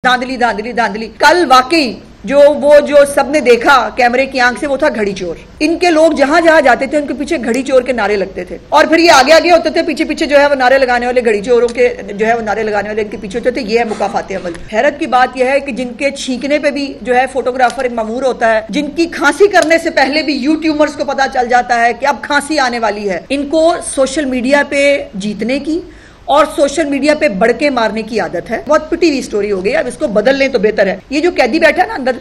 धांधली धांधली धांधली। कल वाकई जो सबने देखा कैमरे की आंख से, वो था घड़ी चोर। इनके लोग जहां जहां जाते थे उनके पीछे घड़ी चोर के नारे लगते थे और फिर ये आगे आगे होते थे, पीछे पीछे जो है वो नारे लगाने वाले घड़ी चोरों के जो है वो नारे लगाने वाले इनके पीछे होते थे। ये है मुकाफाते अमल। हैरत की बात यह है कि जिनके छींकने पे भी जो है फोटोग्राफर एक मामूर होता है, जिनकी खांसी करने से पहले भी यूट्यूबर्स को पता चल जाता है कि अब खांसी आने वाली है, इनको सोशल मीडिया पे जीतने की और सोशल मीडिया पे बढ़के मारने की आदत है। बहुत पिटी हुई स्टोरी हो गई, अब इसको बदल लें तो बेहतर है। ये जो कैदी बैठा है ना अंदर,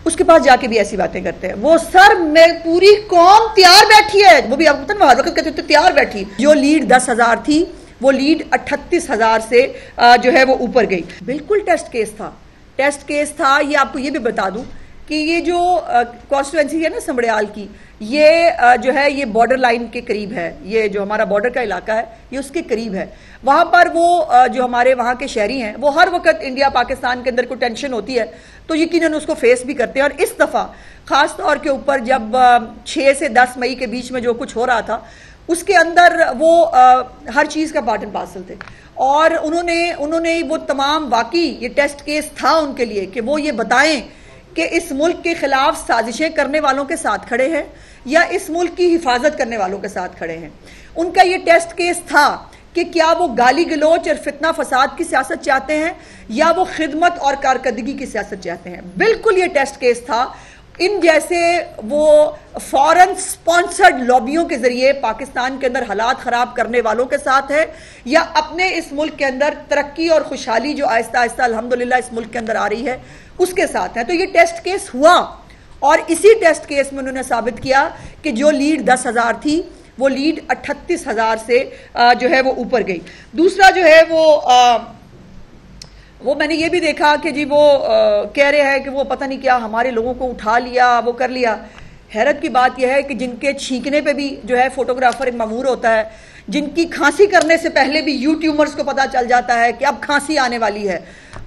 उसके पास जाके भी ऐसी बातें करते हैं। वो सर में पूरी कौम तैयार बैठी है, वो भी आप पता ना कहते थे तैयार बैठी। जो लीड 10,000 थी वो लीड 38,000 से जो है वो ऊपर गई। बिल्कुल टेस्ट केस था। ये आपको ये भी बता दूं कि ये जो कॉन्स्टिट्यूएंसी है ना समड़ियाल की, ये जो है ये बॉर्डर लाइन के करीब है। ये जो हमारा बॉर्डर का इलाका है ये उसके करीब है। वहां पर वो जो हमारे वहां के शहरी हैं वो हर वक्त इंडिया पाकिस्तान के अंदर कोई टेंशन होती है तो यकीनन उसको फेस भी करते हैं। और इस दफा खास तौर के ऊपर जब 6 से 10 मई के बीच में जो कुछ हो रहा था उसके अंदर वो हर चीज का पार्ट एंड पार्सल थे और उन्होंने वो तमाम वाकई ये टेस्ट केस था उनके लिए कि वो ये बताएं कि इस मुल्क के खिलाफ साजिशें करने वालों के साथ खड़े हैं या इस मुल्क की हिफाजत करने वालों के साथ खड़े हैं। उनका ये टेस्ट केस था कि क्या वो गाली गलोच और फितना फसाद की सियासत चाहते हैं या वो खिदमत और कारकर्दगी की सियासत चाहते हैं। बिल्कुल ये टेस्ट केस था। इन जैसे वो फॉरेन स्पॉन्सर्ड लॉबियों के जरिए पाकिस्तान के अंदर हालात खराब करने वालों के साथ है या अपने इस मुल्क के अंदर तरक्की और खुशहाली जो आहिस्ता आहिस्ता अल्हम्दुलिल्लाह इस मुल्क के अंदर आ रही है उसके साथ है। तो ये टेस्ट केस हुआ और इसी टेस्ट केस में उन्होंने साबित किया कि जो लीड 10,000 थी वो लीड 38,000 से जो है वो ऊपर गई। दूसरा जो है वो मैंने ये भी देखा कि जी वो कह रहे हैं कि वो पता नहीं क्या हमारे लोगों को उठा लिया, वो कर लिया। हैरत की बात यह है कि जिनके छींकने पे भी जो है फोटोग्राफर एक मामूर होता है, जिनकी खांसी करने से पहले भी यूट्यूबर्स को पता चल जाता है कि अब खांसी आने वाली है,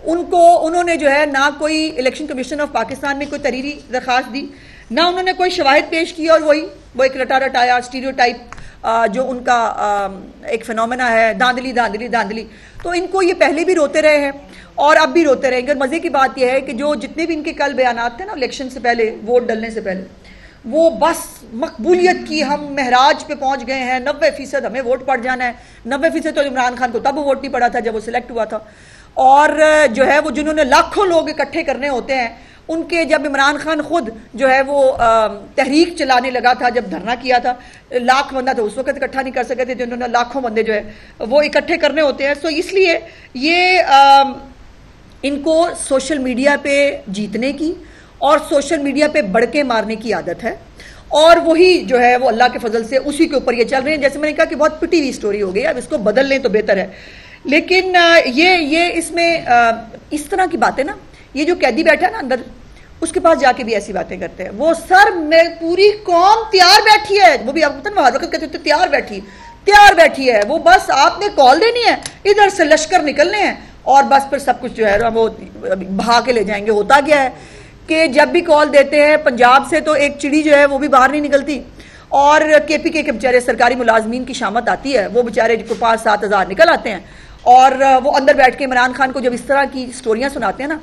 उन्होंने जो है ना कोई इलेक्शन कमीशन ऑफ पाकिस्तान में कोई तहरीरी दरखास्त दी, ना उन्होंने कोई शवाहिद पेश की और वो एक रटा रटाया स्टीरियोटाइप जो उनका एक फिनोमेना है धांधली धांधली धांधली। तो इनको ये पहले भी रोते रहे हैं और अब भी रोते रहेंगे। और मजे की बात यह है कि जो जितने भी इनके कल बयानात थे ना इलेक्शन से पहले, वोट डलने से पहले, वो बस मकबूलियत की हम महराज पे पहुंच गए हैं, 90% हमें वोट पड़ जाना है। 90% तो इमरान खान को तब वोट नहीं पड़ा था जब वो सिलेक्ट हुआ था। और जो है वो जिन्होंने लाखों लोग इकट्ठे करने होते हैं उनके, जब इमरान खान खुद जो है वो तहरीक चलाने लगा था, जब धरना किया था, लाख बंदा तो उस वक्त इकट्ठा नहीं कर सके थे, जिन्होंने लाखों बंदे जो है वो इकट्ठे करने होते हैं। सो इसलिए ये इनको सोशल मीडिया पे जीतने की और सोशल मीडिया पे बढ़के मारने की आदत है और वही जो है वो अल्लाह के फजल से उसी के ऊपर ये चल रहे हैं। जैसे मैंने कहा कि बहुत पिटी हुई स्टोरी हो गई, अब इसको बदल लें तो बेहतर है। लेकिन ये इसमें इस तरह की बातें ना, ये जो कैदी बैठा है ना अंदर, उसके पास जाके भी ऐसी बातें करते हैं। वो सर में पूरी कौम तैयार बैठी है, वो भी आप पता ना कहते थे तैयार बैठी है। वो बस आपने कॉल देनी है, इधर से लश्कर निकलने हैं और बस फिर सब कुछ जो है वो बहा के ले जाएंगे। होता क्या है कि जब भी कॉल देते हैं पंजाब से तो एक चिड़ी जो है वो भी बाहर नहीं निकलती और KPK के बेचारे सरकारी मुलाजमीन की शामत आती है, वो बेचारे जिनको 5-7 हज़ार निकल आते हैं और वो अंदर बैठ के इमरान खान को जब इस तरह की स्टोरियां सुनाते हैं ना,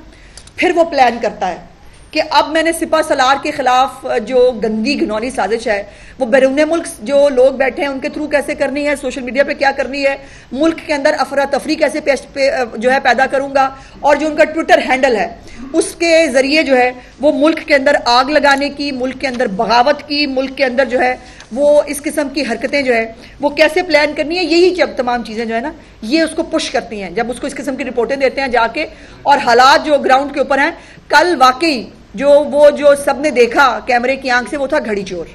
फिर वो प्लान करता है कि अब मैंने सिपा सलार के खिलाफ जो गंदी घिनौनी साजिश है वो बैरून मुल्क जो लोग बैठे हैं उनके थ्रू कैसे करनी है, सोशल मीडिया पे क्या करनी है, मुल्क के अंदर अफरा तफरी कैसे जो है पैदा करूंगा और जो उनका ट्विटर हैंडल है उसके जरिए जो है वो मुल्क के अंदर आग लगाने की, मुल्क के अंदर बगावत की, मुल्क के अंदर जो है वो इस किस्म की हरकतें जो है वो कैसे प्लान करनी है। यही जब तमाम चीजें जो है ना ये उसको पुश करती हैं, जब उसको इस किस्म की रिपोर्टें देते हैं जाके और हालात जो ग्राउंड के ऊपर हैं। कल वाकई जो सबने देखा कैमरे की आंख से, वो था घड़ी चोर।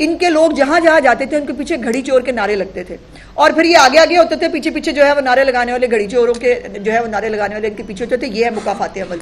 इनके लोग जहां जहां जाते थे उनके पीछे घड़ी चोर के नारे लगते थे और फिर ये आगे आगे होते थे, पीछे पीछे जो है वो नारे लगाने वाले घड़ी चोरों के जो है वो नारे लगाने वाले इनके पीछे होते थे। ये है मुकाफाते अमल।